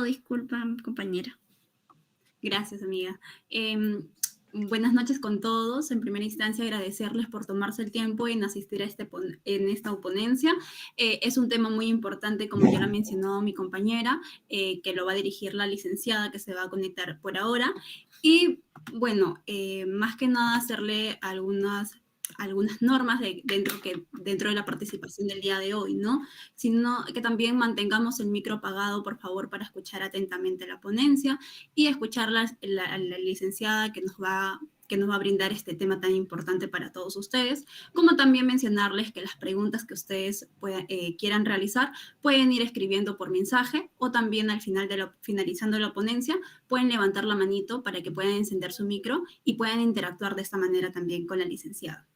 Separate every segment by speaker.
Speaker 1: pido disculpas, compañera.
Speaker 2: Gracias, amiga. Buenas noches con todos. En primera instancia, agradecerles por tomarse el tiempo en asistir a en esta ponencia. Es un tema muy importante, como ya lo mencionó mi compañera, que lo va a dirigir la licenciada que se va a conectar por ahora. Y bueno, más que nada hacerle algunas normas dentro de la participación del día de hoy, ¿no? Sino que también mantengamos el micro apagado, por favor, para escuchar atentamente la ponencia y escuchar la licenciada que nos va a brindar este tema tan importante para todos ustedes, como también mencionarles que las preguntas que ustedes quieran realizar pueden ir escribiendo por mensaje o también al final finalizando la ponencia pueden levantar la manito para que puedan encender su micro y puedan interactuar de esta manera también con la licenciada.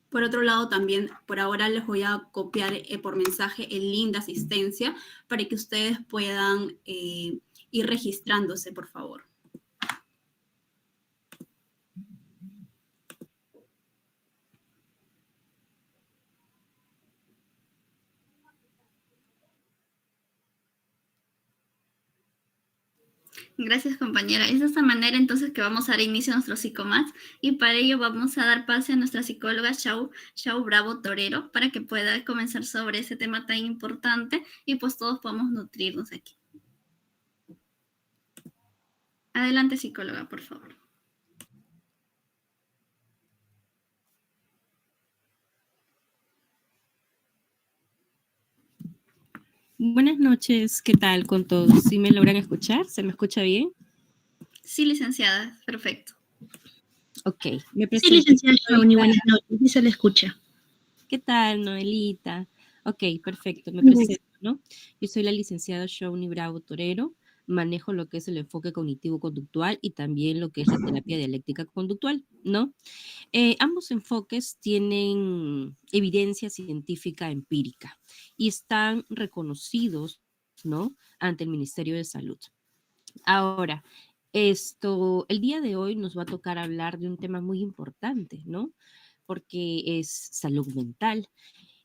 Speaker 2: Por otro lado, también por ahora les voy a copiar por mensaje el link de asistencia para que ustedes puedan ir registrándose, por favor.
Speaker 1: Gracias, compañera. Es de esta manera entonces que vamos a dar inicio a nuestro psicomats y para ello vamos a dar pase a nuestra psicóloga Shau Bravo Torero para que pueda comenzar sobre ese tema tan importante y pues todos podamos nutrirnos aquí. Adelante, psicóloga, por favor.
Speaker 3: Buenas noches, ¿qué tal con todos? ¿Sí me logran escuchar? ¿Se me escucha bien?
Speaker 1: Sí, licenciada, perfecto.
Speaker 3: Ok, me
Speaker 4: Sí,
Speaker 3: presento.
Speaker 4: licenciada Shauni, buenas noches, sí se le escucha.
Speaker 3: ¿Qué tal, Noelita? Ok, perfecto, me presento, ¿no? Yo soy la licenciada Shauni Bravo Torero, manejo lo que es el enfoque cognitivo-conductual y también lo que es la terapia dialéctica conductual, ¿no? Ambos enfoques tienen evidencia científica empírica y están reconocidos, ¿no? Ante el Ministerio de Salud. Ahora, el día de hoy nos va a tocar hablar de un tema muy importante, ¿no? Porque es salud mental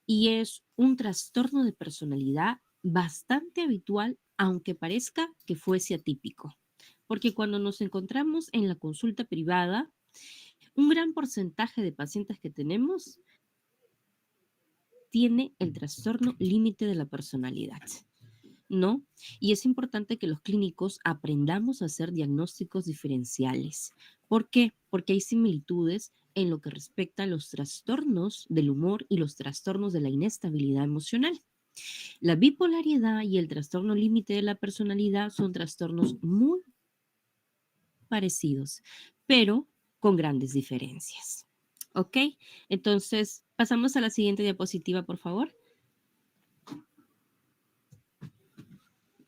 Speaker 3: y es un trastorno de personalidad bastante habitual, aunque parezca que fuese atípico. Porque cuando nos encontramos en la consulta privada, un gran porcentaje de pacientes que tenemos tiene el trastorno límite de la personalidad, ¿no? Y es importante que los clínicos aprendamos a hacer diagnósticos diferenciales. ¿Por qué? Porque hay similitudes en lo que respecta a los trastornos del humor y los trastornos de la inestabilidad emocional. La bipolaridad y el trastorno límite de la personalidad son trastornos muy parecidos, pero con grandes diferencias. ¿Ok? Entonces, pasamos a la siguiente diapositiva, por favor.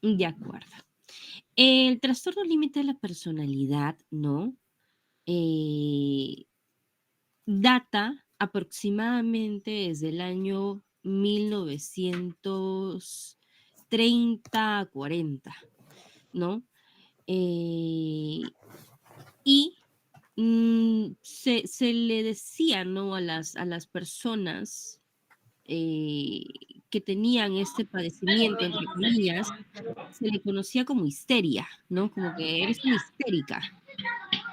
Speaker 3: De acuerdo. El trastorno límite de la personalidad, ¿no? Data aproximadamente desde el año 1930 a 40, ¿no? Se le decía, ¿no? A las personas que tenían este padecimiento, entre comillas, se le conocía como histeria, ¿no? Como que eres una histérica,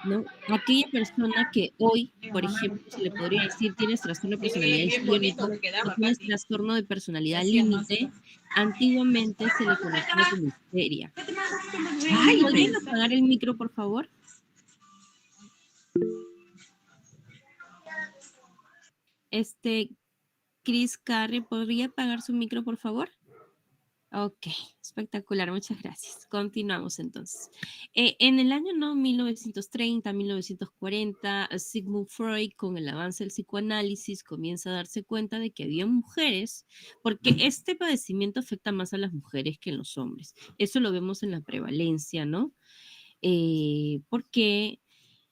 Speaker 3: ¿no? Aquella persona que hoy, por ejemplo, se le podría decir tienes trastorno de personalidad histriónico o tienes trastorno de personalidad límite, antiguamente se le conocía como histeria. ¿Podrían apagar el micro, por favor? Chris Carre, ¿podría apagar su micro, por favor? Ok, espectacular, muchas gracias. Continuamos entonces. En el año 1930, 1940, Sigmund Freud, con el avance del psicoanálisis, comienza a darse cuenta de que había mujeres, porque este padecimiento afecta más a las mujeres que a los hombres. Eso lo vemos en la prevalencia, ¿no? Porque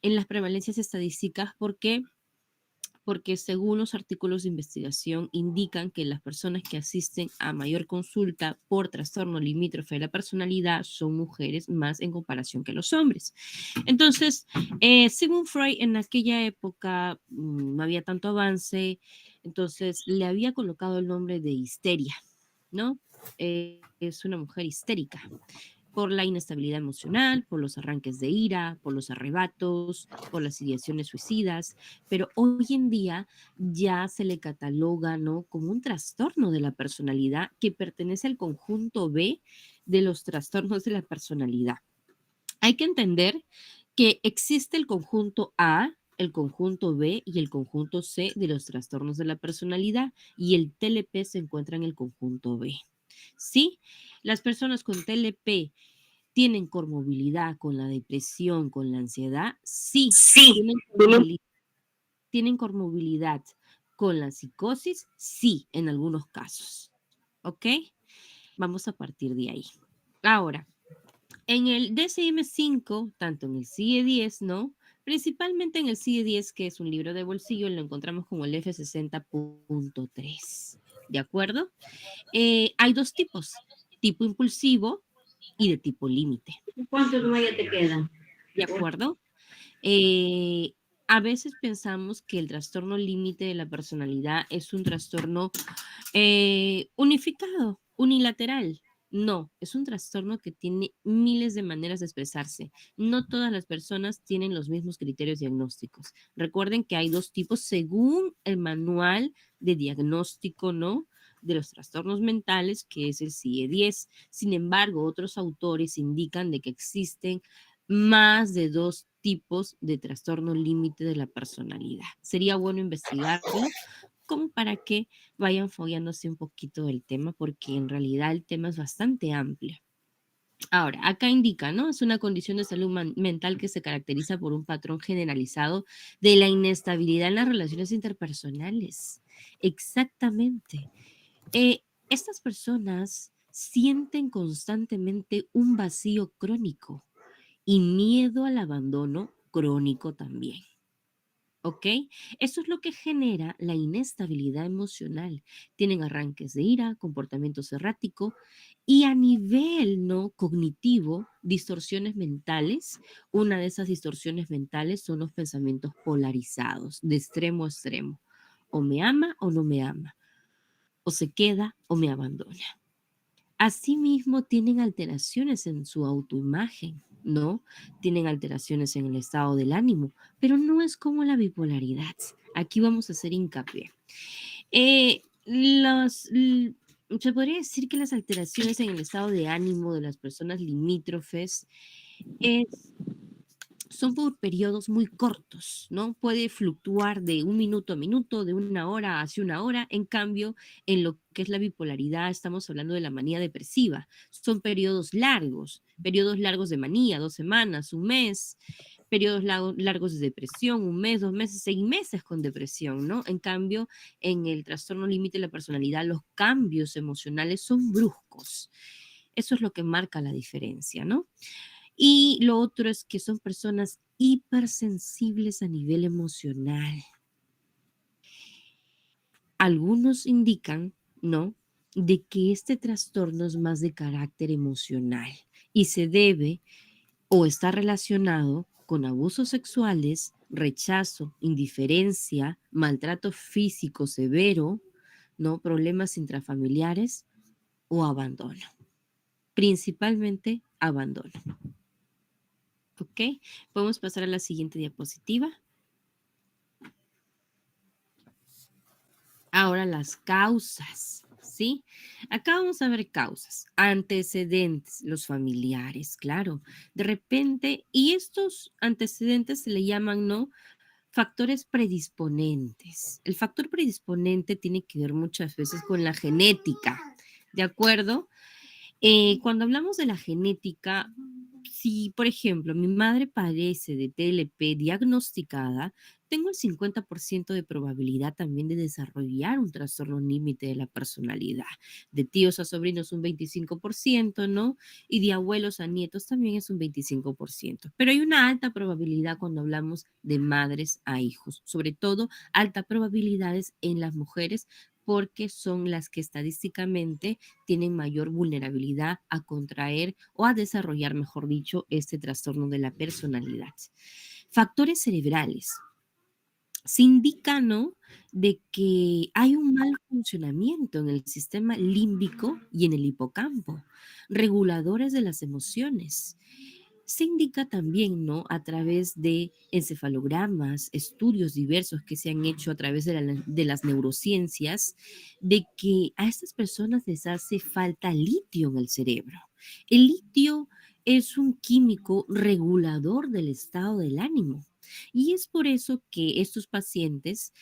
Speaker 3: en las prevalencias estadísticas, porque según los artículos de investigación indican que las personas que asisten a mayor consulta por trastorno limítrofe de la personalidad son mujeres más en comparación que los hombres. Entonces, según Freud, en aquella época no había tanto avance, entonces le había colocado el nombre de histeria, ¿no? es una mujer histérica por la inestabilidad emocional, por los arranques de ira, por los arrebatos, por las ideaciones suicidas, pero hoy en día ya se le cataloga, ¿no?, como un trastorno de la personalidad que pertenece al conjunto B de los trastornos de la personalidad. Hay que entender que existe el conjunto A, el conjunto B y el conjunto C de los trastornos de la personalidad, y el TLP se encuentra en el conjunto B. ¿Sí? Las personas con TLP tienen comorbilidad con la depresión, con la ansiedad. Sí,
Speaker 4: Sí,
Speaker 3: tienen comorbilidad con la psicosis. Sí, en algunos casos. ¿Ok? Vamos a partir de ahí. Ahora, en el DSM-5, tanto en el CIE-10, ¿no? Principalmente en el CIE-10, que es un libro de bolsillo, lo encontramos como el F60.3. ¿De acuerdo? Hay dos tipos, tipo impulsivo y de tipo límite.
Speaker 4: ¿cuánto más ya te queda?
Speaker 3: ¿De acuerdo? Eh, a veces pensamos que el trastorno límite de la personalidad es un trastorno unificado, unilateral. No, es un trastorno que tiene miles de maneras de expresarse. No todas las personas tienen los mismos criterios diagnósticos. Recuerden que hay dos tipos según el manual de diagnóstico, ¿no?, de los trastornos mentales, que es el CIE-10. Sin embargo, otros autores indican de que existen más de dos tipos de trastorno límite de la personalidad. Sería bueno investigarlo como para que vayan fogueándose un poquito del tema, porque en realidad el tema es bastante amplio. Ahora, acá indica, ¿no? Es una condición de salud mental que se caracteriza por un patrón generalizado de la inestabilidad en las relaciones interpersonales. Exactamente. Estas personas sienten constantemente un vacío crónico y miedo al abandono crónico también. ¿Ok? Eso es lo que genera la inestabilidad emocional. Tienen arranques de ira, comportamientos erráticos y a nivel no cognitivo, distorsiones mentales. Una de esas distorsiones mentales son los pensamientos polarizados, de extremo a extremo. O me ama o no me ama. O se queda o me abandona. Asimismo, tienen alteraciones en su autoimagen, ¿no? Tienen alteraciones en el estado del ánimo, pero no es como la bipolaridad. Aquí vamos a hacer hincapié. Se podría decir que las alteraciones en el estado de ánimo de las personas limítrofes es son por periodos muy cortos, ¿no? Puede fluctuar de un minuto a minuto, de una hora hacia una hora. En cambio, en lo que es la bipolaridad, estamos hablando de la manía depresiva. Son periodos largos de manía, 2 semanas, un mes, periodos largos de depresión, un mes, 2 meses, 6 meses con depresión, ¿no? En cambio, en el trastorno límite de la personalidad, los cambios emocionales son bruscos. Eso es lo que marca la diferencia, ¿no? Y lo otro es que son personas hipersensibles a nivel emocional. Algunos indican, ¿no?, de que este trastorno es más de carácter emocional y se debe o está relacionado con abusos sexuales, rechazo, indiferencia, maltrato físico severo, ¿no?, problemas intrafamiliares o abandono. Principalmente abandono. ¿Ok? Podemos pasar a la siguiente diapositiva. Ahora las causas, ¿sí? Acá vamos a ver causas, antecedentes, los familiares, claro. De repente, y estos antecedentes se le llaman, ¿no?, factores predisponentes. El factor predisponente tiene que ver muchas veces con la genética, ¿de acuerdo? Cuando hablamos de la genética, si, por ejemplo, mi madre padece de TLP diagnosticada, tengo el 50% de probabilidad también de desarrollar un trastorno límite de la personalidad. De tíos a sobrinos un 25%, ¿no? Y de abuelos a nietos también es un 25%. Pero hay una alta probabilidad cuando hablamos de madres a hijos, sobre todo altas probabilidades en las mujeres porque son las que estadísticamente tienen mayor vulnerabilidad a contraer o a desarrollar, mejor dicho, este trastorno de la personalidad. Factores cerebrales. se indica, ¿no?, de que hay un mal funcionamiento en el sistema límbico y en el hipocampo, reguladores de las emociones. Se indica también, ¿no?, a través de encefalogramas, estudios diversos que se han hecho a través de las neurociencias, de que a estas personas les hace falta litio en el cerebro. El litio es un químico regulador del estado del ánimo. Y es por eso que estos pacientes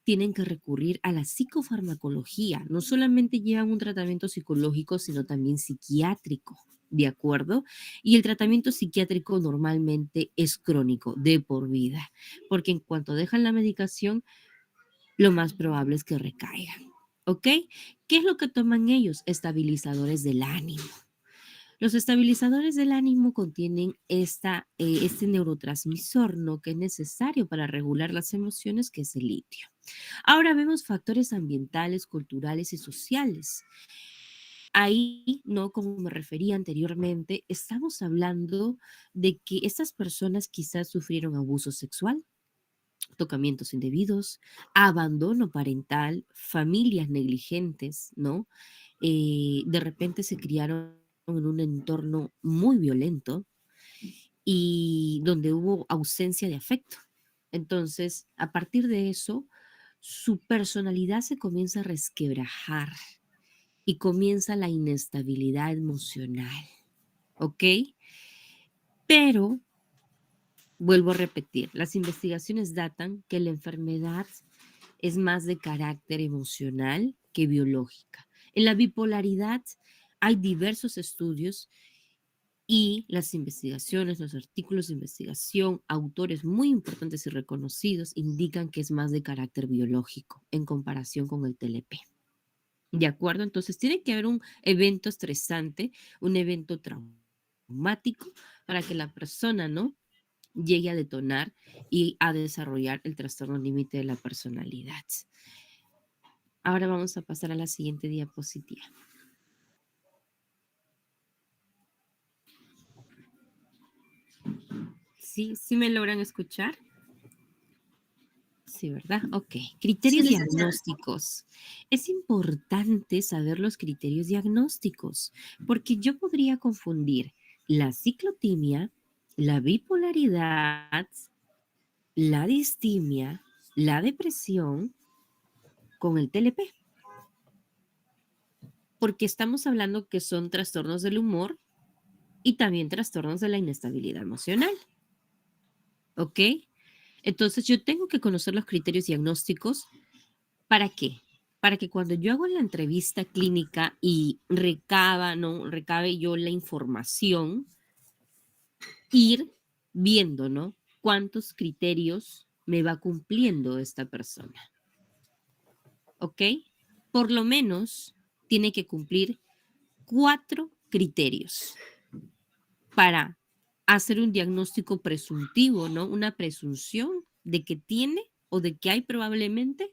Speaker 3: tienen que recurrir a la psicofarmacología. No solamente llevan un tratamiento psicológico, sino también psiquiátrico, ¿de acuerdo? Y el tratamiento psiquiátrico normalmente es crónico, de por vida, porque en cuanto dejan la medicación, lo más probable es que recaigan. ¿Ok? ¿Qué es lo que toman ellos? Estabilizadores del ánimo. Los estabilizadores del ánimo contienen este neurotransmisor, ¿no?, que es necesario para regular las emociones, que es el litio. Ahora vemos factores ambientales, culturales y sociales. Ahí, ¿no?, como me refería anteriormente, estamos hablando de que estas personas quizás sufrieron abuso sexual, tocamientos indebidos, abandono parental, familias negligentes, ¿no? De repente se criaron en un entorno muy violento y donde hubo ausencia de afecto. Entonces, a partir de eso, su personalidad se comienza a resquebrajar y comienza la inestabilidad emocional, ¿ok? Pero, vuelvo a repetir, las investigaciones datan que la enfermedad es más de carácter emocional que biológica. En la bipolaridad hay diversos estudios y las investigaciones, los artículos de investigación, autores muy importantes y reconocidos indican que es más de carácter biológico en comparación con el TLP. ¿De acuerdo? Entonces tiene que haber un evento estresante, un evento traumático para que la persona, ¿no?, llegue a detonar y a desarrollar el trastorno límite de la personalidad. Ahora vamos a pasar a la siguiente diapositiva. ¿Sí? ¿Sí me logran escuchar? Sí, ¿verdad? Ok.
Speaker 1: Sí,
Speaker 3: Criterios
Speaker 1: licenciada.
Speaker 3: diagnósticos. Es importante saber los criterios diagnósticos, porque yo podría confundir la ciclotimia, la bipolaridad, la distimia, la depresión con el TLP, porque estamos hablando que son trastornos del humor y también trastornos de la inestabilidad emocional. ¿Ok? Entonces yo tengo que conocer los criterios diagnósticos. ¿Para qué? Para que cuando yo hago la entrevista clínica y recabe yo la información, ir viendo, ¿no?, cuántos criterios me va cumpliendo esta persona. ¿Ok? Por lo menos tiene que cumplir 4 criterios para hacer un diagnóstico presuntivo, ¿no? Una presunción de que tiene o de que hay probablemente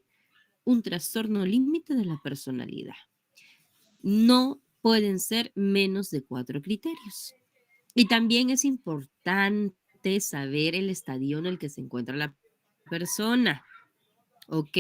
Speaker 3: un trastorno límite de la personalidad. No pueden ser menos de 4 criterios. Y también es importante saber el estadio en el que se encuentra la persona. ¿Ok?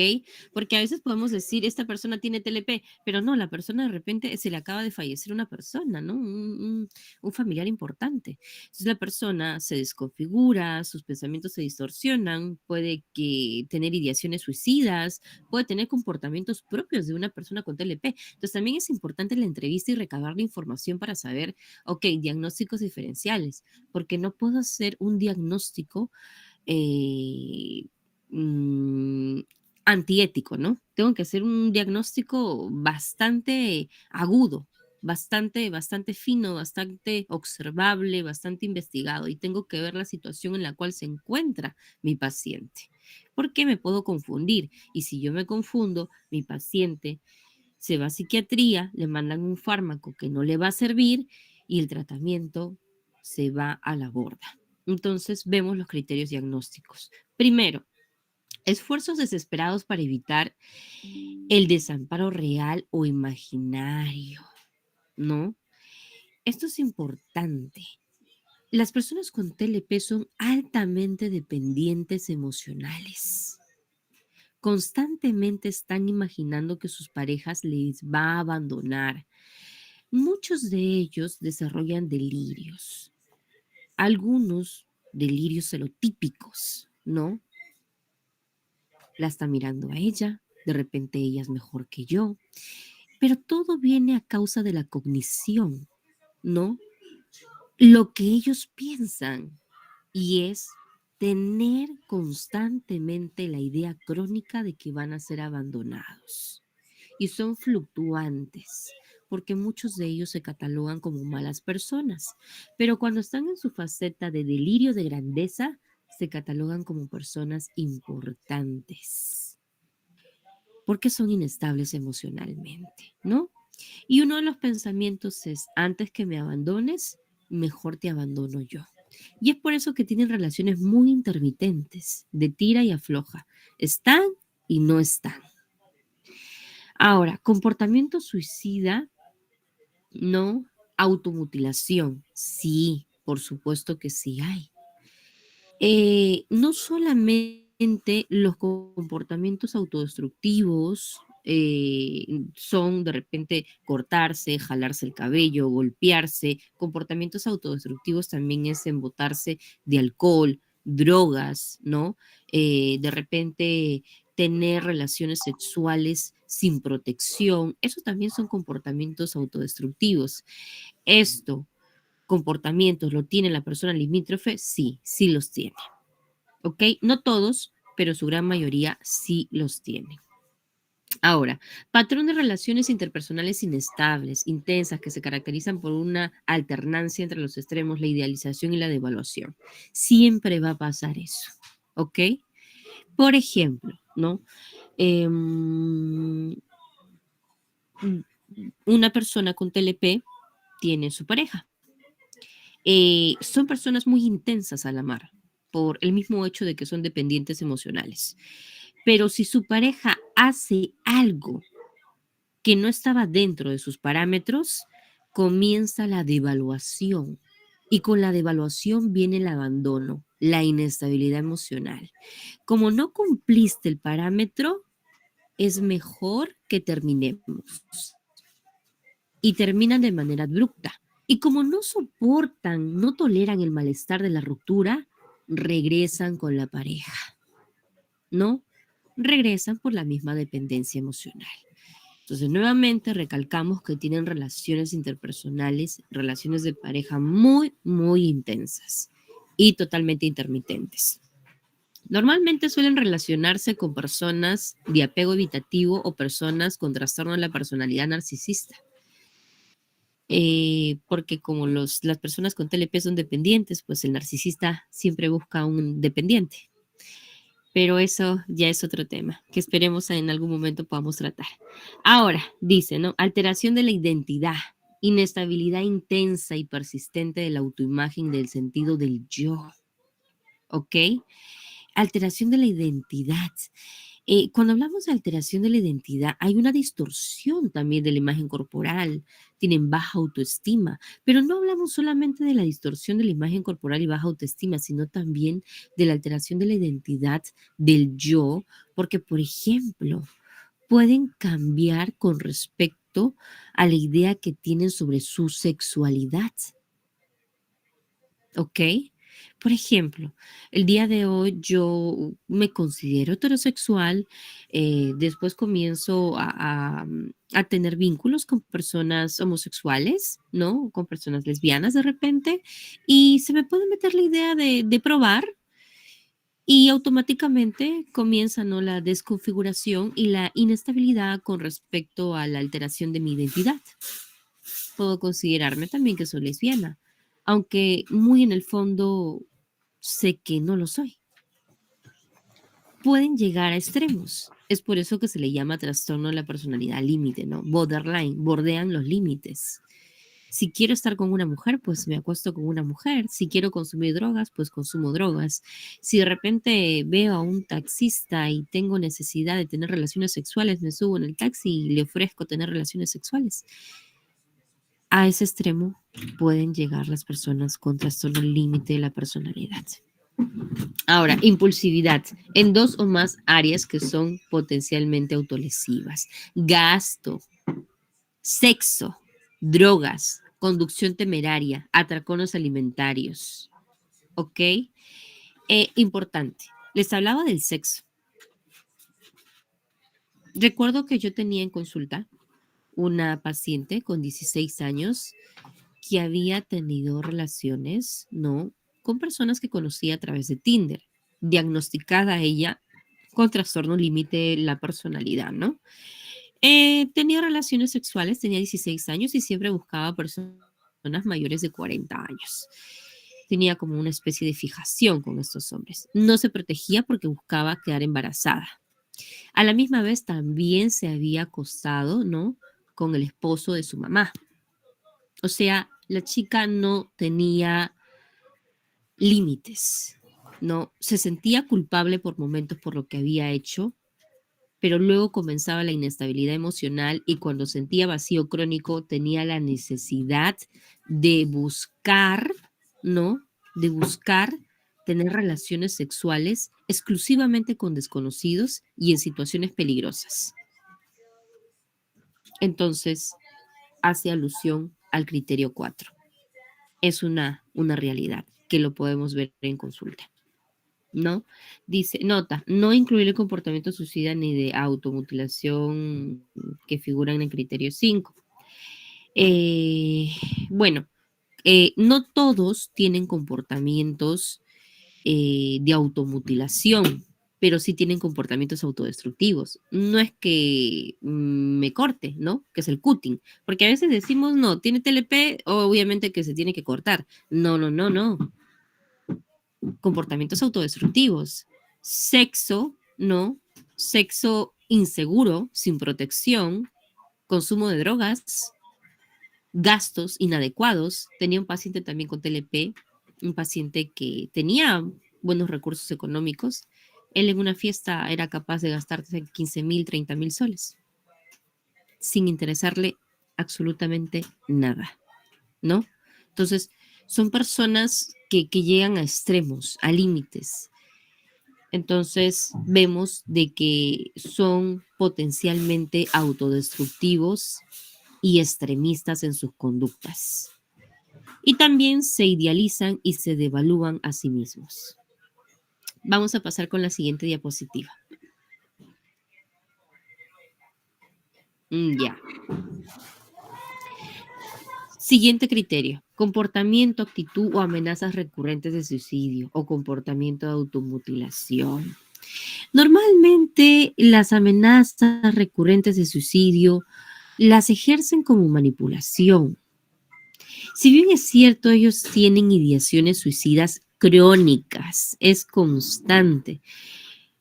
Speaker 3: Porque a veces podemos decir, esta persona tiene TLP, pero no, la persona de repente se le acaba de fallecer una persona, ¿no? Un familiar importante. Entonces la persona se desconfigura, sus pensamientos se distorsionan, puede que tener ideaciones suicidas, puede tener comportamientos propios de una persona con TLP. Entonces también es importante la entrevista y recabar la información para saber, ok, diagnósticos diferenciales, porque no puedo hacer un diagnóstico eh, mm, antiético, ¿no? Tengo que hacer un diagnóstico bastante agudo, bastante fino, bastante observable, bastante investigado y tengo que ver la situación en la cual se encuentra mi paciente. Porque me puedo confundir y si yo me confundo, mi paciente se va a psiquiatría, le mandan un fármaco que no le va a servir y el tratamiento se va a la borda. Entonces vemos los criterios diagnósticos. Primero, esfuerzos desesperados para evitar el desamparo real o imaginario, ¿no? Esto es importante. Las personas con TLP son altamente dependientes emocionales. Constantemente están imaginando que sus parejas les va a abandonar. Muchos de ellos desarrollan delirios, algunos delirios serotípicos, ¿no? La está mirando a ella, de repente ella es mejor que yo, pero todo viene a causa de la cognición, ¿no? Lo que ellos piensan y es tener constantemente la idea crónica de que van a ser abandonados. Y son fluctuantes, porque muchos de ellos se catalogan como malas personas, pero cuando están en su faceta de delirio de grandeza, se catalogan como personas importantes, porque son inestables emocionalmente, ¿no? Y uno de los pensamientos es, antes que me abandones, mejor te abandono yo. Y es por eso que tienen relaciones muy intermitentes, de tira y afloja. Están y no están. Ahora, comportamiento suicida, no. Automutilación, sí, por supuesto que sí hay. No solamente los comportamientos autodestructivos son de repente cortarse, jalarse el cabello, golpearse. Comportamientos autodestructivos también es embotarse de alcohol, drogas, ¿no? De repente tener relaciones sexuales sin protección. Eso también son comportamientos autodestructivos. Esto comportamientos lo tiene la persona limítrofe, sí, sí los tiene. ¿Ok? No todos, pero su gran mayoría sí los tiene. Ahora, patrón de relaciones interpersonales inestables, intensas, que se caracterizan por una alternancia entre los extremos, la idealización y la devaluación. Siempre va a pasar eso. ¿Ok? Por ejemplo, ¿no? Una persona con TLP tiene su pareja. Son personas muy intensas al amar, por el mismo hecho de que son dependientes emocionales. Pero si su pareja hace algo que no estaba dentro de sus parámetros, comienza la devaluación. Y con la devaluación viene el abandono, la inestabilidad emocional. Como no cumpliste el parámetro, es mejor que terminemos. Y terminan de manera abrupta. Y como no soportan, no toleran el malestar de la ruptura, regresan con la pareja, ¿no? Regresan por la misma dependencia emocional. Entonces, nuevamente recalcamos que tienen relaciones interpersonales, relaciones de pareja muy, muy intensas y totalmente intermitentes. Normalmente suelen relacionarse con personas de apego evitativo o personas con trastorno de la personalidad narcisista. Porque como las personas con TLP son dependientes, pues el narcisista siempre busca un dependiente. Pero eso ya es otro tema que esperemos en algún momento podamos tratar. Ahora, dice, ¿no? Alteración de la identidad, inestabilidad intensa y persistente de la autoimagen del sentido del yo, ¿ok? Alteración de la identidad. Cuando hablamos de alteración de la identidad, hay una distorsión también de la imagen corporal, tienen baja autoestima, pero no hablamos solamente de la distorsión de la imagen corporal y baja autoestima, sino también de la alteración de la identidad del yo, porque, por ejemplo, pueden cambiar con respecto a la idea que tienen sobre su sexualidad. ¿Ok? Por ejemplo, el día de hoy yo me considero heterosexual, después comienzo a tener vínculos con personas homosexuales, ¿no? Con personas lesbianas de repente, y se me puede meter la idea de probar y automáticamente comienza, ¿no? La desconfiguración y la inestabilidad con respecto a la alteración de mi identidad. Puedo considerarme también que soy lesbiana, aunque muy en el fondo sé que no lo soy. Pueden llegar a extremos. Es por eso que se le llama trastorno de la personalidad límite, ¿no? Borderline, bordean los límites. Si quiero estar con una mujer, pues me acuesto con una mujer. Si quiero consumir drogas, pues consumo drogas. Si de repente veo a un taxista y tengo necesidad de tener relaciones sexuales, me subo en el taxi y le ofrezco tener relaciones sexuales. A ese extremo pueden llegar las personas con trastorno límite de la personalidad. Ahora, impulsividad en 2 o más áreas que son potencialmente autolesivas. Gasto, sexo, drogas, conducción temeraria, atracones alimentarios. ¿Ok? Importante. Les hablaba del sexo. Recuerdo que yo tenía en consulta una paciente con 16 años que había tenido relaciones, ¿no? Con personas que conocía a través de Tinder, diagnosticada ella con trastorno límite de la personalidad, ¿no? Tenía relaciones sexuales, tenía 16 años y siempre buscaba personas mayores de 40 años. Tenía como una especie de fijación con estos hombres. No se protegía porque buscaba quedar embarazada. A la misma vez también se había acostado, ¿no? Con el esposo de su mamá. O sea, la chica no tenía límites, ¿no? Se sentía culpable por momentos por lo que había hecho, pero luego comenzaba la inestabilidad emocional y cuando sentía vacío crónico tenía la necesidad de buscar, ¿no? De buscar tener relaciones sexuales exclusivamente con desconocidos y en situaciones peligrosas. Entonces, hace alusión al criterio 4. Es una realidad que lo podemos ver en consulta, ¿no? Dice, nota, no incluir el comportamiento suicida ni de automutilación que figuran en el criterio 5. Bueno, no todos tienen comportamientos de automutilación, pero sí tienen comportamientos autodestructivos. No es que me corte, ¿no? Que es el cutting, porque a veces decimos, no, tiene TLP, obviamente que se tiene que cortar. No, no, no, no. Comportamientos autodestructivos. Sexo, ¿no? Sexo inseguro, sin protección, consumo de drogas, gastos inadecuados. Tenía un paciente también con TLP, un paciente que tenía buenos recursos económicos. Él en una fiesta era capaz de gastarse 15,000, 30,000 soles, sin interesarle absolutamente nada, ¿no? Entonces, son personas que llegan a extremos, a límites. Entonces, vemos de que son potencialmente autodestructivos y extremistas en sus conductas. Y también se idealizan y se devalúan a sí mismos. Vamos a pasar con la siguiente diapositiva. Ya. Siguiente criterio. Comportamiento, actitud o amenazas recurrentes de suicidio o comportamiento de automutilación. Normalmente las amenazas recurrentes de suicidio las ejercen como manipulación. Si bien es cierto, ellos tienen ideaciones suicidas crónicas, es constante.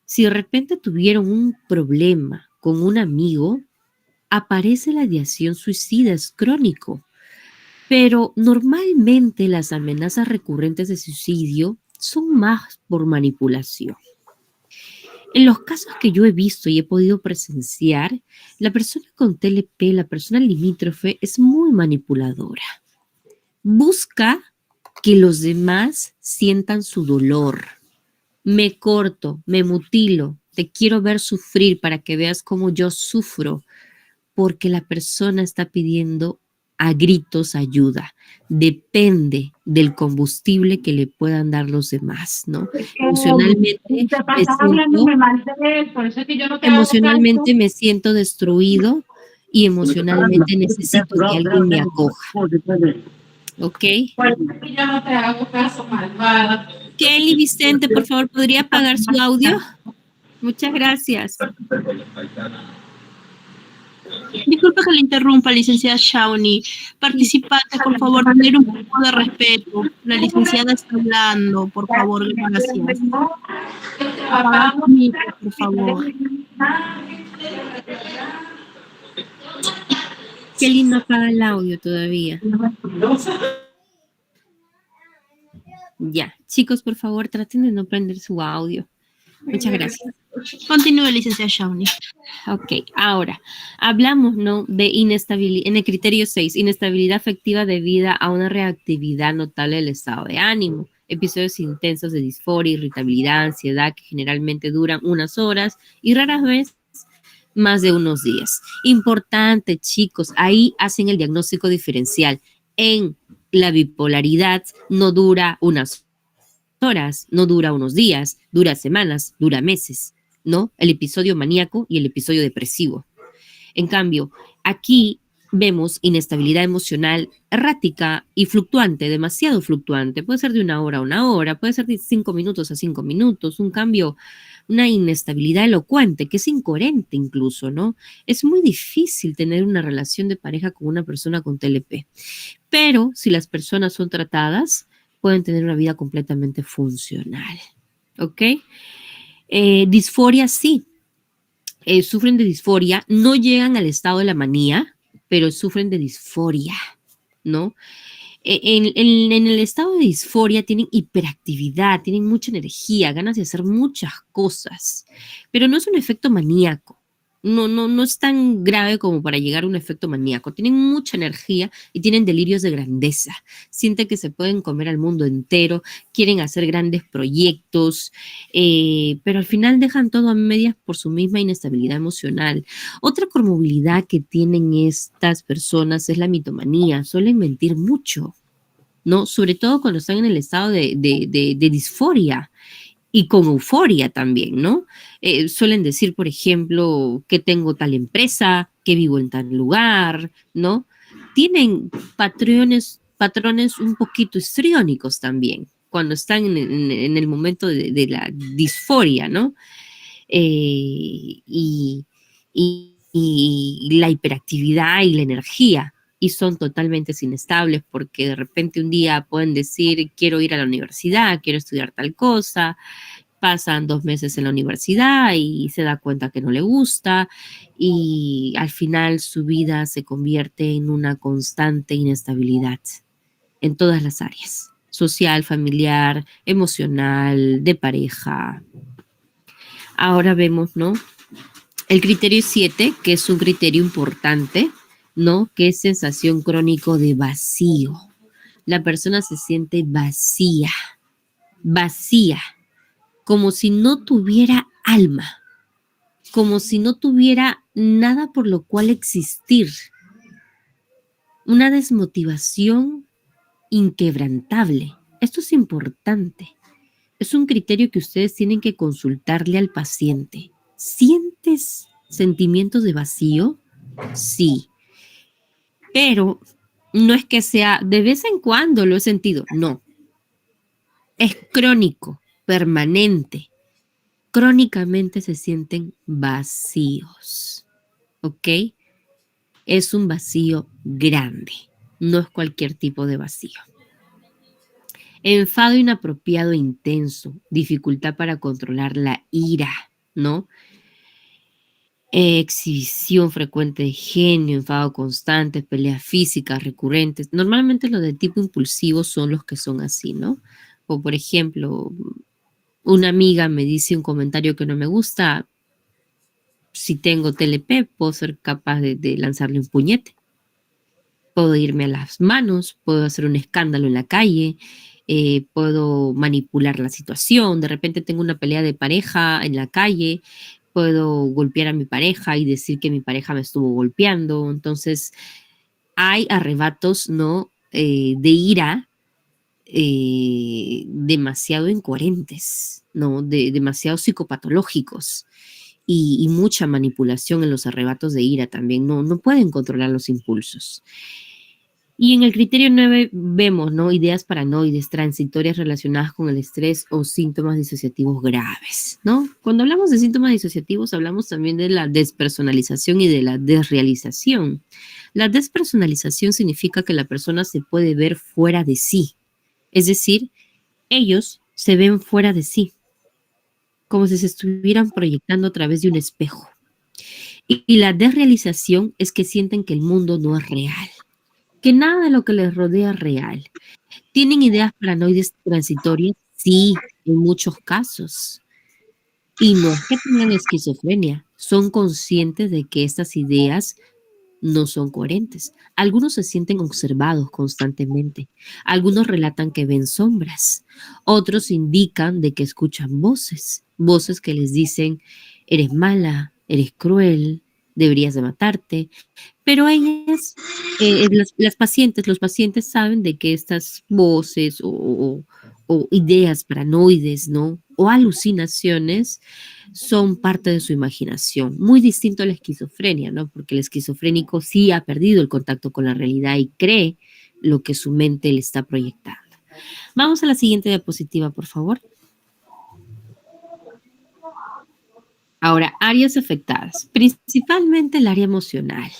Speaker 3: Si de repente tuvieron un problema con un amigo, aparece la ideación suicida, es crónico. Pero normalmente las amenazas recurrentes de suicidio son más por manipulación. En los casos que yo he visto y he podido presenciar, la persona con TLP, la persona limítrofe, es muy manipuladora. Busca que los demás sientan su dolor. Me corto, me mutilo, te quiero ver sufrir para que veas cómo yo sufro, porque la persona está pidiendo a gritos ayuda. Depende del combustible que le puedan dar los demás, ¿no? Emocionalmente me siento destruido y emocionalmente necesito que alguien me acoja. ¿Ok?
Speaker 5: Ya no te hago caso, malvada.
Speaker 3: Kelly Vicente, por favor, ¿podría apagar su audio? Muchas gracias.
Speaker 6: Disculpe que le interrumpa, licenciada Shawnee. Participante, por favor, tener un poco de respeto. La licenciada está hablando, por favor, gracias. Apagar su micro, por favor.
Speaker 3: Kelly no apaga el audio todavía. Ya, chicos, por favor, traten de no prender su audio. Muchas gracias.
Speaker 6: Continúe, licenciada Shawnee.
Speaker 3: Ok, ahora, hablamos, ¿no?, de inestabilidad, en el criterio 6, inestabilidad afectiva debida a una reactividad notable del estado de ánimo. Episodios intensos de disforia, irritabilidad, ansiedad que generalmente duran unas horas y raras veces más de unos días. Importante, chicos, ahí hacen el diagnóstico diferencial. En la bipolaridad no dura unas horas, no dura unos días, dura semanas, dura meses, ¿no? El episodio maníaco y el episodio depresivo. En cambio, aquí vemos inestabilidad emocional errática y fluctuante, demasiado fluctuante. Puede ser de 1 hora a 1 hora, puede ser de 5 minutos a 5 minutos, un cambio, una inestabilidad elocuente, que es incoherente incluso, ¿no? Es muy difícil tener una relación de pareja con una persona con TLP. Pero si las personas son tratadas, pueden tener una vida completamente funcional, ¿ok? Disforia sí. Sufren de disforia, no llegan al estado de la manía, pero sufren de disforia, ¿no? En el estado de disforia tienen hiperactividad, tienen mucha energía, ganas de hacer muchas cosas, pero no es un efecto maníaco. No es tan grave como para llegar a un efecto maníaco. Tienen mucha energía y tienen delirios de grandeza. Sienten que se pueden comer al mundo entero, quieren hacer grandes proyectos, pero al final dejan todo a medias por su misma inestabilidad emocional. Otra comorbilidad que tienen estas personas es la mitomanía. Suelen mentir mucho, ¿no? Sobre todo cuando están en el estado de disforia. Y con euforia también, ¿no? Suelen decir, por ejemplo, que tengo tal empresa, que vivo en tal lugar, ¿no? Tienen patrones un poquito histriónicos también, cuando están en el momento de la disforia, ¿no? Y la hiperactividad y la energía. Y son totalmente inestables porque de repente un día pueden decir, quiero ir a la universidad, quiero estudiar tal cosa, pasan 2 meses en la universidad y se da cuenta que no le gusta y al final su vida se convierte en una constante inestabilidad en todas las áreas, social, familiar, emocional, de pareja. Ahora vemos, ¿no? El criterio 7, que es un criterio importante, ¿no? Que es sensación crónico de vacío. La persona se siente vacía, como si no tuviera alma, como si no tuviera nada por lo cual existir. Una desmotivación inquebrantable. Esto es importante. Es un criterio que ustedes tienen que consultarle al paciente. ¿Sientes sentimientos de vacío? Sí. Pero no es que sea de vez en cuando lo he sentido, no. Es crónico, permanente. Crónicamente se sienten vacíos, ¿ok? Es un vacío grande, no es cualquier tipo de vacío. Enfado inapropiado e intenso, dificultad para controlar la ira, ¿no? Exhibición frecuente de genio, enfado constante, peleas físicas recurrentes. Normalmente los de tipo impulsivo son los que son así, ¿no? O por ejemplo, una amiga me dice un comentario que no me gusta. Si tengo TLP, puedo ser capaz de lanzarle un puñete. Puedo irme a las manos, puedo hacer un escándalo en la calle, puedo manipular la situación. De repente tengo una pelea de pareja en la calle, puedo golpear a mi pareja y decir que mi pareja me estuvo golpeando. Entonces, hay arrebatos, ¿no? De ira demasiado incoherentes, ¿no? Demasiado psicopatológicos y mucha manipulación en los arrebatos de ira también. No pueden controlar los impulsos. Y en el criterio 9 vemos, ¿no? Ideas paranoides transitorias relacionadas con el estrés o síntomas disociativos graves, ¿no? Cuando hablamos de síntomas disociativos, hablamos también de la despersonalización y de la desrealización. La despersonalización significa que la persona se puede ver fuera de sí. Es decir, ellos se ven fuera de sí, como si se estuvieran proyectando a través de un espejo. Y la desrealización es que sienten que el mundo no es real, que nada de lo que les rodea es real. ¿Tienen ideas paranoides transitorias? Sí, en muchos casos. Y no es que tengan esquizofrenia, son conscientes de que estas ideas no son coherentes. Algunos se sienten observados constantemente. Algunos relatan que ven sombras. Otros indican de que escuchan voces, voces que les dicen, eres mala, eres cruel, deberías de matarte. Pero ellas, las pacientes, los pacientes saben de que estas voces o ideas paranoides, ¿no? O alucinaciones son parte de su imaginación. Muy distinto a la esquizofrenia, ¿no? Porque el esquizofrénico sí ha perdido el contacto con la realidad y cree lo que su mente le está proyectando. Vamos a la siguiente diapositiva, por favor. Ahora, áreas afectadas, principalmente el área emocional,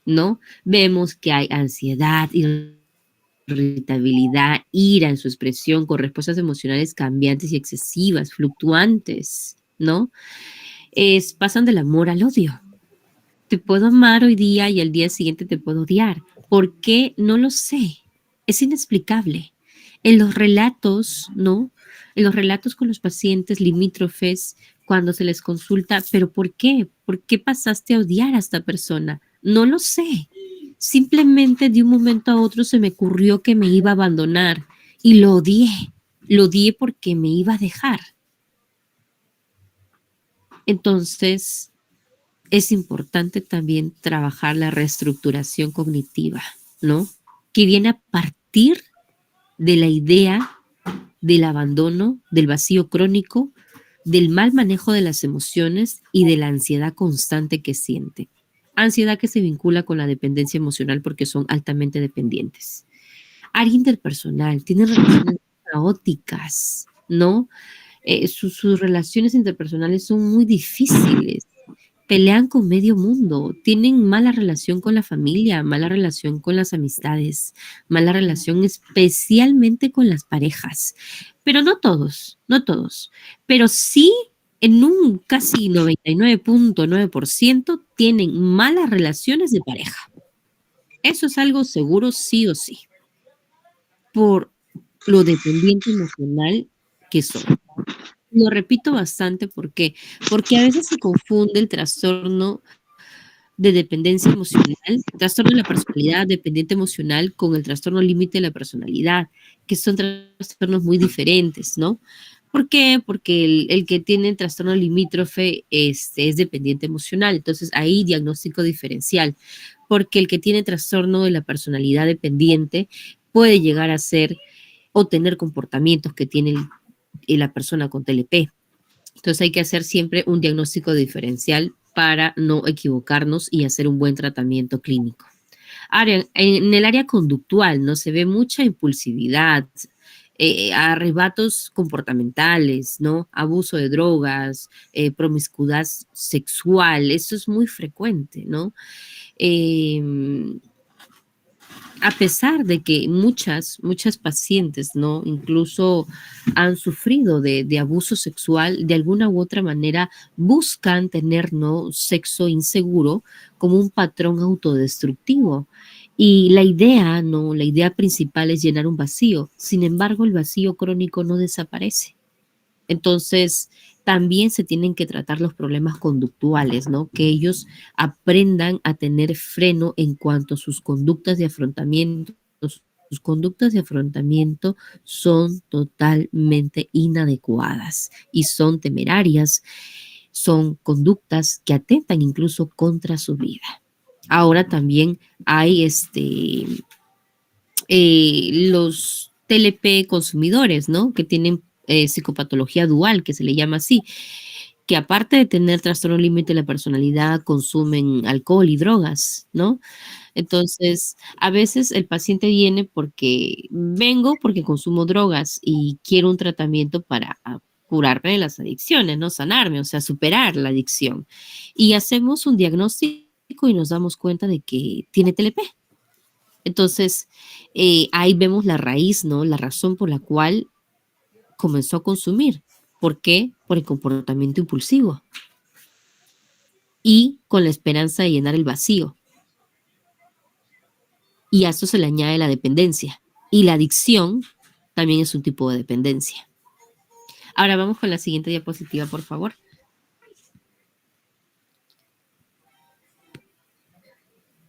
Speaker 3: ¿no? Vemos que hay ansiedad, irritabilidad, ira en su expresión, con respuestas emocionales cambiantes y excesivas, fluctuantes, ¿no? Pasan del amor al odio. Te puedo amar hoy día y al día siguiente te puedo odiar. ¿Por qué? No lo sé. Es inexplicable. En los relatos, ¿no? En los relatos con los pacientes limítrofes, cuando se les consulta, ¿pero por qué? ¿Por qué pasaste a odiar a esta persona? No lo sé. Simplemente de un momento a otro se me ocurrió que me iba a abandonar y lo odié. Lo odié porque me iba a dejar. Entonces, es importante también trabajar la reestructuración cognitiva, ¿no? Que viene a partir de la idea del abandono, del vacío crónico, del mal manejo de las emociones y de la ansiedad constante que siente. Ansiedad que se vincula con la dependencia emocional porque son altamente dependientes. Área interpersonal, tienen relaciones caóticas, ¿no? Sus relaciones interpersonales son muy difíciles. Pelean con medio mundo, tienen mala relación con la familia, mala relación con las amistades, mala relación especialmente con las parejas. Pero no todos, no todos. Pero sí, en un casi 99.9% tienen malas relaciones de pareja. Eso es algo seguro sí o sí, por lo dependiente emocional que son. Lo repito bastante porque a veces se confunde el trastorno de dependencia emocional, trastorno de la personalidad dependiente emocional con el trastorno límite de la personalidad, que son trastornos muy diferentes, ¿no? ¿Por qué? Porque el que tiene trastorno limítrofe es dependiente emocional, entonces ahí diagnóstico diferencial, porque el que tiene trastorno de la personalidad dependiente puede llegar a ser o tener comportamientos que tiene la persona con TLP. Entonces hay que hacer siempre un diagnóstico diferencial para no equivocarnos y hacer un buen tratamiento clínico. Ahora, en el área conductual, ¿no? Se ve mucha impulsividad, arrebatos comportamentales, ¿no? Abuso de drogas, promiscuidad sexual, eso es muy frecuente, ¿no? A pesar de que muchas pacientes, ¿no? Incluso han sufrido de abuso sexual, de alguna u otra manera buscan tener, ¿no? Sexo inseguro como un patrón autodestructivo. Y la idea, ¿no? La idea principal es llenar un vacío. Sin embargo, el vacío crónico no desaparece. Entonces, también se tienen que tratar los problemas conductuales, ¿no? Que ellos aprendan a tener freno en cuanto a sus conductas de afrontamiento. Sus conductas de afrontamiento son totalmente inadecuadas y son temerarias, son conductas que atentan incluso contra su vida. Ahora también hay los TLP consumidores, ¿no? Que tienen psicopatología dual, que se le llama así, que aparte de tener trastorno límite de la personalidad, consumen alcohol y drogas, ¿no? Entonces, a veces el paciente viene vengo porque consumo drogas y quiero un tratamiento para curarme de las adicciones, ¿no? Sanarme, o sea, superar la adicción. Y hacemos un diagnóstico y nos damos cuenta de que tiene TLP. Entonces, ahí vemos la raíz, ¿no? La razón por la cual comenzó a consumir. ¿Por qué? Por el comportamiento impulsivo y con la esperanza de llenar el vacío. Y a eso se le añade la dependencia. Y la adicción también es un tipo de dependencia. Ahora vamos con la siguiente diapositiva, por favor.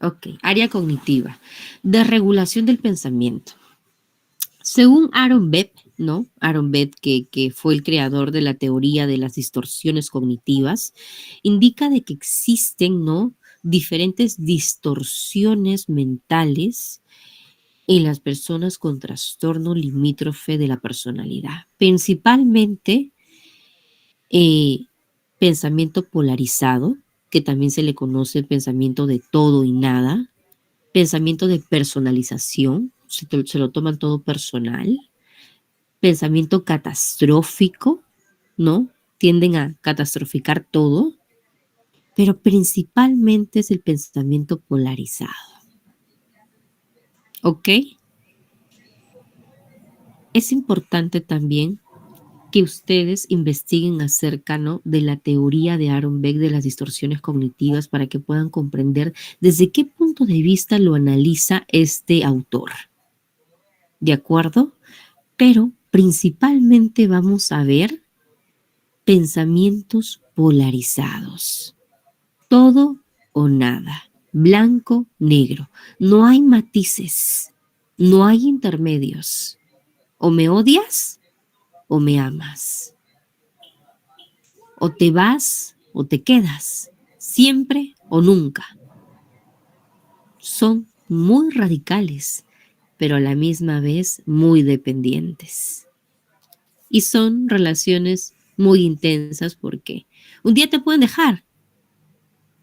Speaker 3: Ok, área cognitiva, de regulación del pensamiento. Según Aaron Beck, ¿no? Aaron Beck, que fue el creador de la teoría de las distorsiones cognitivas, indica de que existen, ¿no?, diferentes distorsiones mentales en las personas con trastorno limítrofe de la personalidad, principalmente pensamiento polarizado, que también se le conoce pensamiento de todo y nada, pensamiento de personalización, se lo toman todo personal, pensamiento catastrófico, ¿no? Tienden a catastroficar todo, pero principalmente es el pensamiento polarizado. ¿Ok? Es importante también que ustedes investiguen acerca, ¿no?, de la teoría de Aaron Beck de las distorsiones cognitivas para que puedan comprender desde qué punto de vista lo analiza este autor. ¿De acuerdo? Pero principalmente vamos a ver pensamientos polarizados. Todo o nada. Blanco, negro. No hay matices. No hay intermedios. O me odias o me amas. O te vas o te quedas. Siempre o nunca. Son muy radicales, pero a la misma vez muy dependientes. Y son relaciones muy intensas porque un día te pueden dejar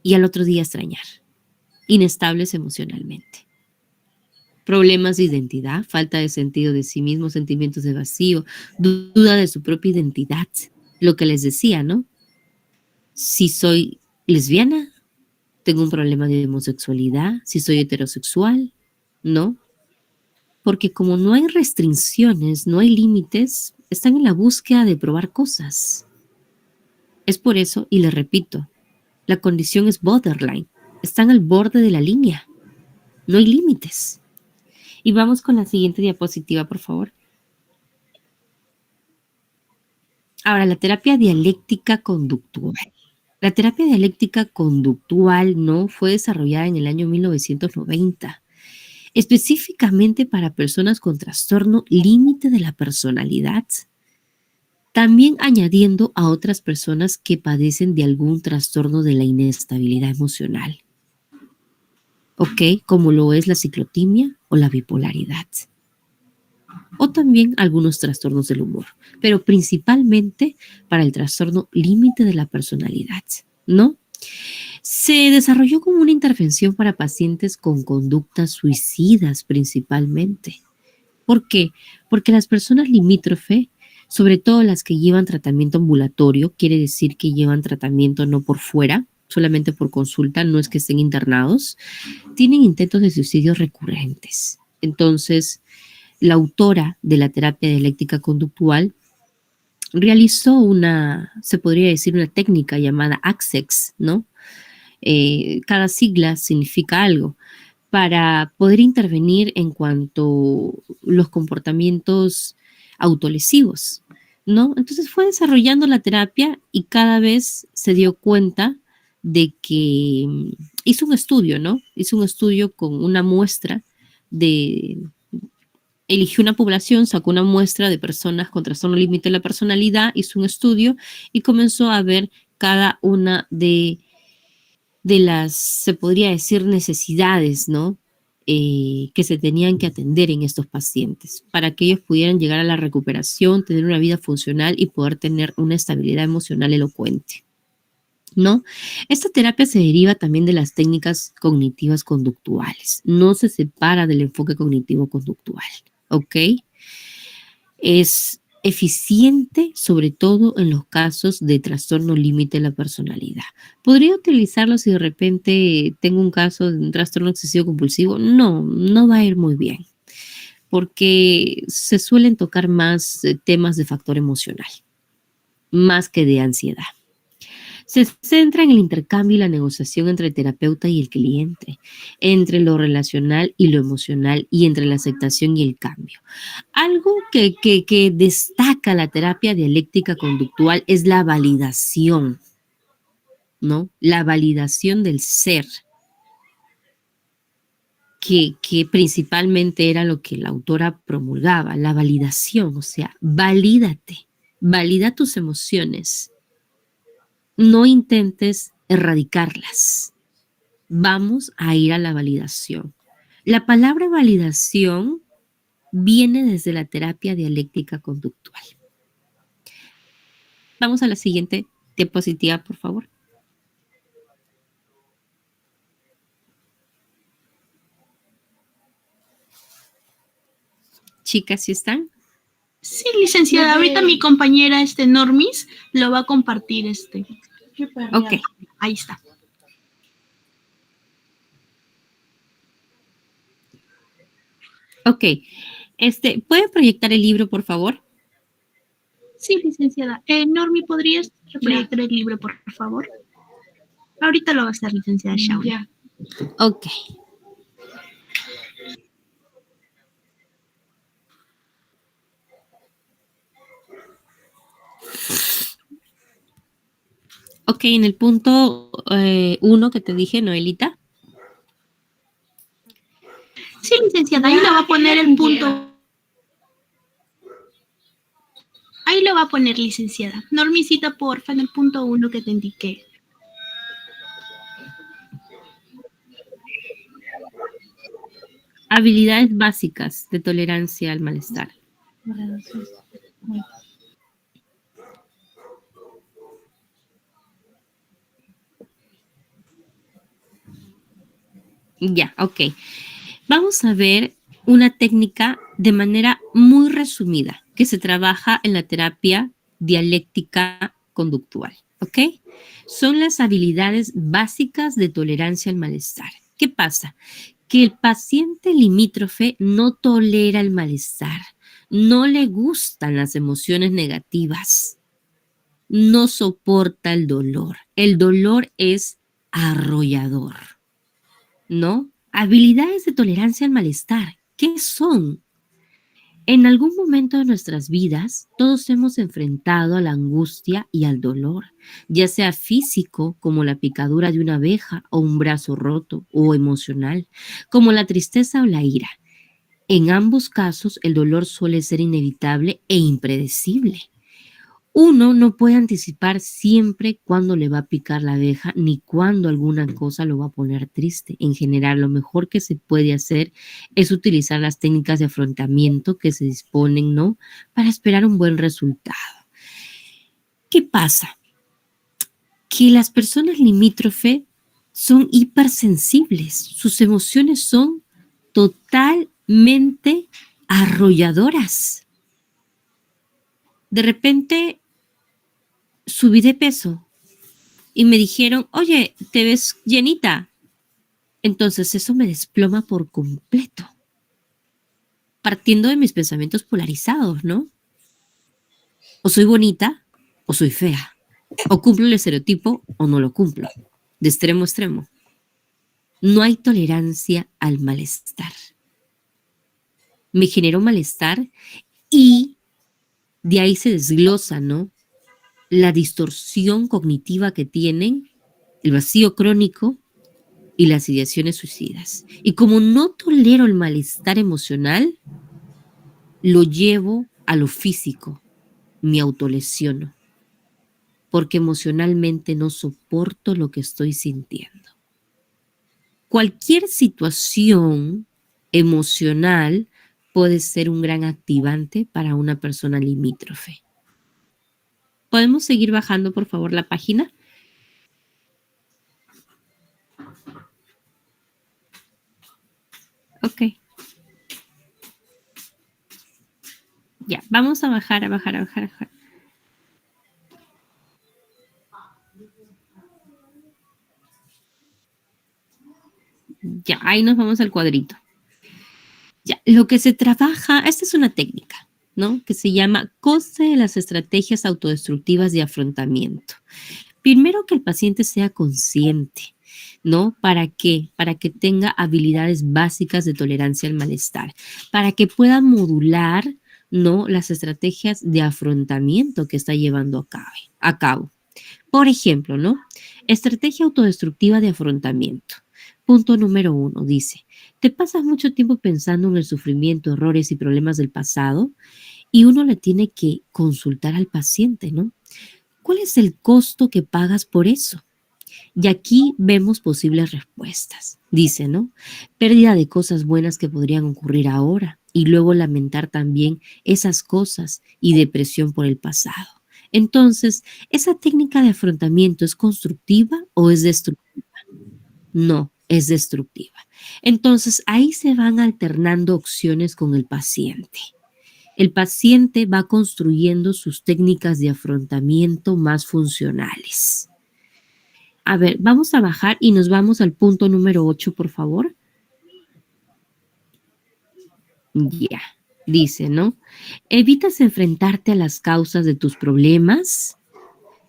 Speaker 3: y al otro día extrañar. Inestables emocionalmente. Problemas de identidad, falta de sentido de sí mismo, sentimientos de vacío, duda de su propia identidad. Lo que les decía, ¿no? Si soy lesbiana, tengo un problema de homosexualidad, si soy heterosexual, ¿no? Porque como no hay restricciones, no hay límites, están en la búsqueda de probar cosas. Es por eso, y les repito, la condición es borderline. Están al borde de la línea. No hay límites. Y vamos con la siguiente diapositiva, por favor. Ahora, la terapia dialéctica conductual. La terapia dialéctica conductual, ¿no?, fue desarrollada en el año 1990, específicamente para personas con trastorno límite de la personalidad, también añadiendo a otras personas que padecen de algún trastorno de la inestabilidad emocional, ¿ok? Como lo es la ciclotimia o la bipolaridad. O también algunos trastornos del humor, pero principalmente para el trastorno límite de la personalidad, ¿no? Se desarrolló como una intervención para pacientes con conductas suicidas principalmente. ¿Por qué? Porque las personas limítrofe, sobre todo las que llevan tratamiento ambulatorio, quiere decir que llevan tratamiento no por fuera, solamente por consulta, no es que estén internados, tienen intentos de suicidio recurrentes. Entonces, la autora de la terapia dialéctica conductual realizó se podría decir, una técnica llamada ACCEX, ¿no? Cada sigla significa algo, para poder intervenir en cuanto a los comportamientos autolesivos, ¿no? Entonces fue desarrollando la terapia y cada vez se dio cuenta de que hizo un estudio, ¿no? Hizo un estudio con una muestra eligió una población, sacó una muestra de personas con trastorno límite de la personalidad, hizo un estudio y comenzó a ver cada una de las, se podría decir, necesidades, ¿no?, que se tenían que atender en estos pacientes para que ellos pudieran llegar a la recuperación, tener una vida funcional y poder tener una estabilidad emocional elocuente, ¿no? Esta terapia se deriva también de las técnicas cognitivas conductuales. No se separa del enfoque cognitivo conductual, ¿ok? Es eficiente, sobre todo en los casos de trastorno límite de la personalidad. ¿Podría utilizarlo si de repente tengo un caso de un trastorno obsesivo compulsivo? No, no va a ir muy bien, porque se suelen tocar más temas de factor emocional, más que de ansiedad. Se centra en el intercambio y la negociación entre el terapeuta y el cliente, entre lo relacional y lo emocional y entre la aceptación y el cambio. Algo que destaca la terapia dialéctica conductual es la validación, ¿no? La validación del ser. que principalmente era lo que la autora promulgaba, la validación, o sea, valídate, valida tus emociones, no intentes erradicarlas, vamos a ir a la validación. La palabra validación viene desde la terapia dialéctica conductual. Vamos a la siguiente diapositiva, por favor. Chicas, ¿sí están?
Speaker 6: Sí, licenciada, ahorita mi compañera Normis lo va a compartir
Speaker 3: Ok.
Speaker 6: Ahí está.
Speaker 3: Ok. ¿Puede proyectar el libro, por favor?
Speaker 6: Sí, licenciada. Normi, ¿podrías proyectar el libro, por favor? Ahorita lo va a hacer, licenciada Shaun.
Speaker 5: Ya.
Speaker 3: Ok. Ok, en el punto 1 que te dije, Noelita.
Speaker 6: Sí, licenciada, ahí lo va a poner el punto. Ahí lo va a poner, licenciada. Normisita, porfa, en el punto 1 que te indiqué.
Speaker 3: Habilidades básicas de tolerancia al malestar. Ya, ok. Vamos a ver una técnica de manera muy resumida que se trabaja en la terapia dialéctica conductual, ¿ok? Son las habilidades básicas de tolerancia al malestar. ¿Qué pasa? Que el paciente limítrofe no tolera el malestar, no le gustan las emociones negativas, no soporta el dolor. El dolor es arrollador, ¿no? Habilidades de tolerancia al malestar, ¿qué son? En algún momento de nuestras vidas, todos hemos enfrentado a la angustia y al dolor, ya sea físico, como la picadura de una abeja o un brazo roto, o emocional, como la tristeza o la ira. En ambos casos, el dolor suele ser inevitable e impredecible. Uno no puede anticipar siempre cuándo le va a picar la abeja ni cuándo alguna cosa lo va a poner triste. En general, lo mejor que se puede hacer es utilizar las técnicas de afrontamiento que se disponen, ¿no? Para esperar un buen resultado. ¿Qué pasa? Que las personas limítrofe son hipersensibles. Sus emociones son totalmente arrolladoras. De repente subí de peso y me dijeron, oye, te ves llenita. Entonces eso me desploma por completo, partiendo de mis pensamientos polarizados, ¿no? O soy bonita o soy fea, o cumplo el estereotipo o no lo cumplo, de extremo a extremo. No hay tolerancia al malestar. Me generó malestar y de ahí se desglosa, ¿no? La distorsión cognitiva que tienen, el vacío crónico y las ideaciones suicidas. Y como no tolero el malestar emocional, lo llevo a lo físico, me autolesiono, porque emocionalmente no soporto lo que estoy sintiendo. Cualquier situación emocional puede ser un gran activante para una persona limítrofe. ¿Podemos seguir bajando, por favor, la página? Ok. Ya, vamos a bajar, a bajar, a bajar, a bajar. Ya, ahí nos vamos al cuadrito. Ya, lo que se trabaja, esta es una técnica, ¿no? Que se llama coste de las estrategias autodestructivas de afrontamiento. Primero que el paciente sea consciente, ¿no? ¿Para qué? Para que tenga habilidades básicas de tolerancia al malestar, para que pueda modular, ¿no? Las estrategias de afrontamiento que está llevando a cabo. Por ejemplo, ¿no? Estrategia autodestructiva de afrontamiento. Punto número 1 dice, Te pasas mucho tiempo pensando en el sufrimiento, errores y problemas del pasado y uno le tiene que consultar al paciente, ¿no? ¿Cuál es el costo que pagas por eso? Y aquí vemos posibles respuestas. Dice, ¿no? Pérdida de cosas buenas que podrían ocurrir ahora y luego lamentar también esas cosas y depresión por el pasado. Entonces, ¿esa técnica de afrontamiento es constructiva o es destructiva? No, es destructiva. Entonces, ahí se van alternando opciones con el paciente. El paciente va construyendo sus técnicas de afrontamiento más funcionales. A ver, vamos a bajar y nos vamos al punto número 8, por favor. Ya, dice, ¿no? ¿Evitas enfrentarte a las causas de tus problemas?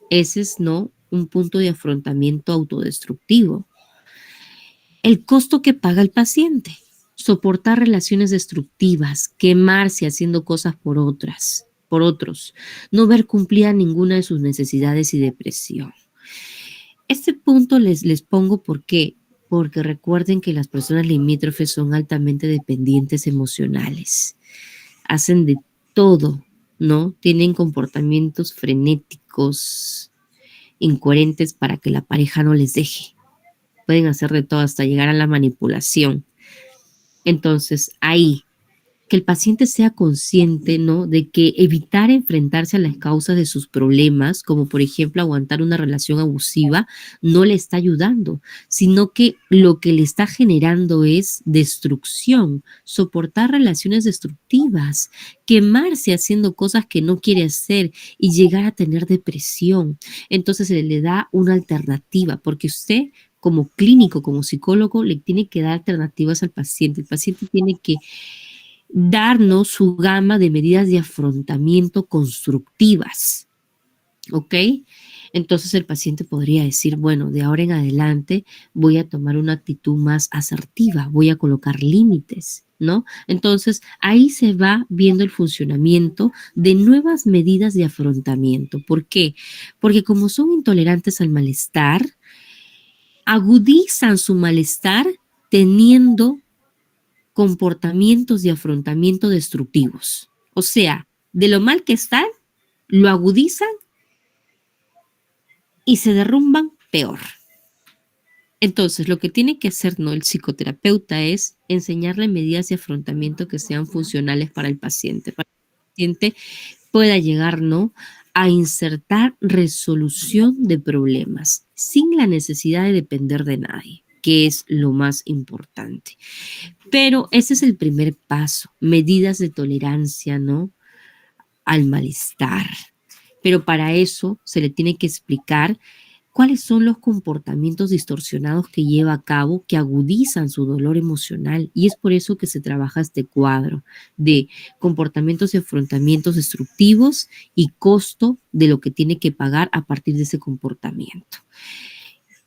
Speaker 3: Ese es, ¿no?, un punto de afrontamiento autodestructivo. El costo que paga el paciente. Soportar relaciones destructivas, quemarse haciendo cosas por otros, no ver cumplida ninguna de sus necesidades y depresión. Este punto les pongo porque recuerden que las personas limítrofes son altamente dependientes emocionales. Hacen de todo, ¿no? Tienen comportamientos frenéticos, incoherentes para que la pareja no les deje. Pueden hacer de todo hasta llegar a la manipulación. Entonces, ahí, que el paciente sea consciente, ¿no?, de que evitar enfrentarse a las causas de sus problemas, como por ejemplo aguantar una relación abusiva, no le está ayudando, sino que lo que le está generando es destrucción, soportar relaciones destructivas, quemarse haciendo cosas que no quiere hacer y llegar a tener depresión. Entonces se le da una alternativa, porque usted como clínico, como psicólogo, le tiene que dar alternativas al paciente. El paciente tiene que darnos su gama de medidas de afrontamiento constructivas, ¿ok? Entonces el paciente podría decir, bueno, de ahora en adelante voy a tomar una actitud más asertiva, voy a colocar límites, ¿no? Entonces ahí se va viendo el funcionamiento de nuevas medidas de afrontamiento. ¿Por qué? Porque como son intolerantes al malestar, agudizan su malestar teniendo comportamientos de afrontamiento destructivos. O sea, de lo mal que están, lo agudizan y se derrumban peor. Entonces, lo que tiene que hacer, ¿no?, el psicoterapeuta es enseñarle medidas de afrontamiento que sean funcionales para el paciente pueda llegar, ¿no?, a insertar resolución de problemas sin la necesidad de depender de nadie, que es lo más importante. Pero ese es el primer paso, medidas de tolerancia, ¿no?, al malestar. Pero para eso se le tiene que explicar cuáles son los comportamientos distorsionados que lleva a cabo que agudizan su dolor emocional. Y es por eso que se trabaja este cuadro de comportamientos y afrontamientos destructivos y costo de lo que tiene que pagar a partir de ese comportamiento.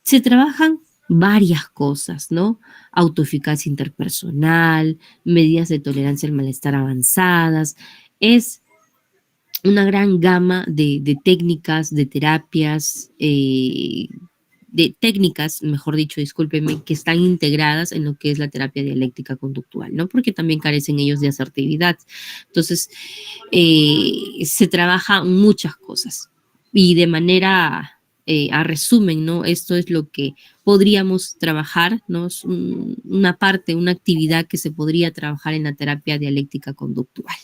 Speaker 3: Se trabajan varias cosas, ¿no? Autoeficacia interpersonal, medidas de tolerancia al malestar avanzadas. Es una gran gama de técnicas, de terapias, de técnicas, mejor dicho, discúlpenme, que están integradas en lo que es la terapia dialéctica conductual, ¿no? Porque también carecen ellos de asertividad. Entonces, se trabaja muchas cosas y de manera, a resumen, ¿no? Esto es lo que podríamos trabajar, ¿no? Es una parte, una actividad que se podría trabajar en la terapia dialéctica conductual.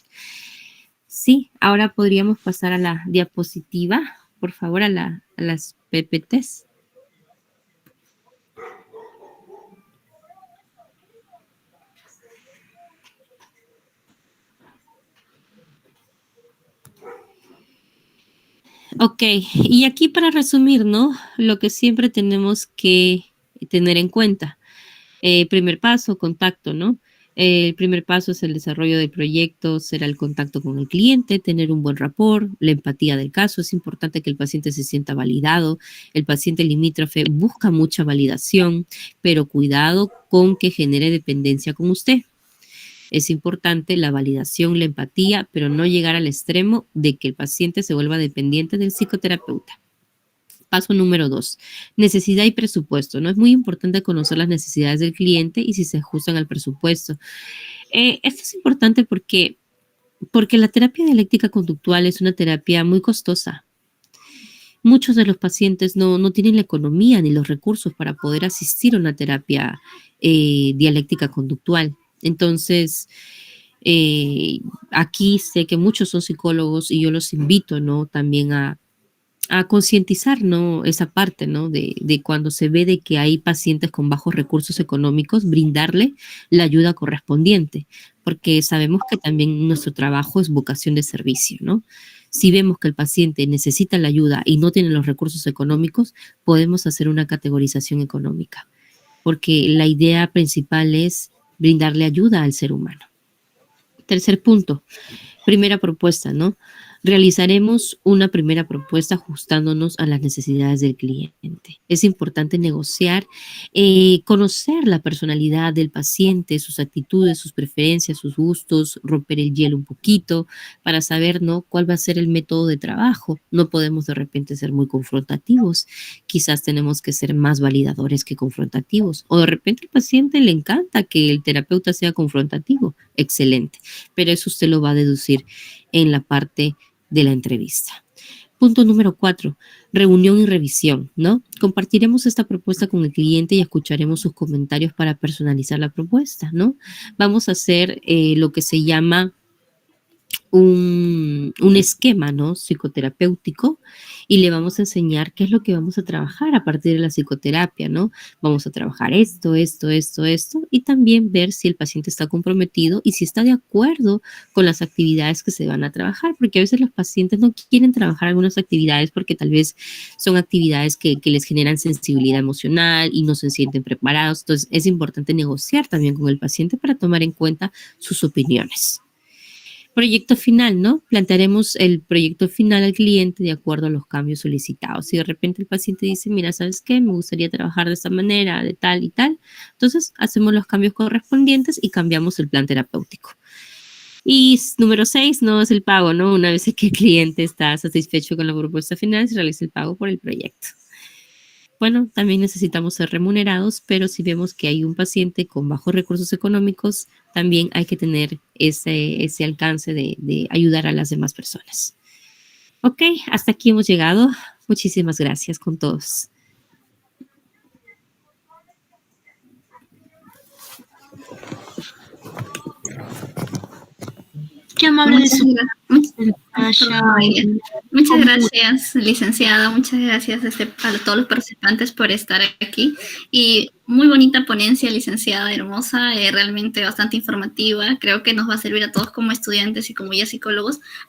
Speaker 3: Sí, ahora podríamos pasar a la diapositiva, por favor, a las PPTs. Ok, y aquí para resumir, ¿no?, lo que siempre tenemos que tener en cuenta. Primer paso, contacto, ¿no? El primer paso es el desarrollo del proyecto, será el contacto con el cliente, tener un buen rapport, la empatía del caso. Es importante que el paciente se sienta validado. El paciente limítrofe busca mucha validación, pero cuidado con que genere dependencia con usted. Es importante la validación, la empatía, pero no llegar al extremo de que el paciente se vuelva dependiente del psicoterapeuta. Paso número 2, necesidad y presupuesto, ¿no? Es muy importante conocer las necesidades del cliente y si se ajustan al presupuesto. Esto es importante porque la terapia dialéctica conductual es una terapia muy costosa. Muchos de los pacientes no tienen la economía ni los recursos para poder asistir a una terapia dialéctica conductual. Entonces, aquí sé que muchos son psicólogos y yo los invito, ¿no? También a concientizar, ¿no? Esa parte, ¿no? De cuando se ve de que hay pacientes con bajos recursos económicos, brindarle la ayuda correspondiente, porque sabemos que también nuestro trabajo es vocación de servicio, ¿no? Si vemos que el paciente necesita la ayuda y no tiene los recursos económicos, podemos hacer una categorización económica, porque la idea principal es brindarle ayuda al ser humano. Tercer punto, primera propuesta, ¿no? Realizaremos una primera propuesta ajustándonos a las necesidades del cliente. Es importante negociar, conocer la personalidad del paciente, sus actitudes, sus preferencias, sus gustos, romper el hielo un poquito para saber, ¿no?, cuál va a ser el método de trabajo. No podemos de repente ser muy confrontativos. Quizás tenemos que ser más validadores que confrontativos. O de repente al paciente le encanta que el terapeuta sea confrontativo. Excelente. Pero eso usted lo va a deducir en la parte de la entrevista. Punto número 4, reunión y revisión, ¿no? Compartiremos esta propuesta con el cliente y escucharemos sus comentarios para personalizar la propuesta, ¿no? Vamos a hacer lo que se llama un esquema, ¿no?, psicoterapéutico, y le vamos a enseñar qué es lo que vamos a trabajar a partir de la psicoterapia, ¿no? Vamos a trabajar esto, y también ver si el paciente está comprometido y si está de acuerdo con las actividades que se van a trabajar, porque a veces los pacientes no quieren trabajar algunas actividades porque tal vez son actividades que les generan sensibilidad emocional y no se sienten preparados. Entonces, es importante negociar también con el paciente para tomar en cuenta sus opiniones. Proyecto final, ¿no? Plantearemos el proyecto final al cliente de acuerdo a los cambios solicitados. Si de repente el paciente dice, mira, ¿sabes qué? Me gustaría trabajar de esta manera, de tal y tal. Entonces, hacemos los cambios correspondientes y cambiamos el plan terapéutico. Y número 6, no es el pago, ¿no? Una vez que el cliente está satisfecho con la propuesta final, se realiza el pago por el proyecto. Bueno, también necesitamos ser remunerados, pero si vemos que hay un paciente con bajos recursos económicos, también hay que tener ese alcance de ayudar a las demás personas. Ok, hasta aquí hemos llegado. Muchísimas gracias con todos.
Speaker 6: Qué amable.
Speaker 1: Muchas gracias, licenciada. Muchas gracias a todos los participantes por estar aquí. Y muy bonita ponencia, licenciada, hermosa, realmente bastante informativa. Creo que nos va a servir a todos como estudiantes y como ya psicólogos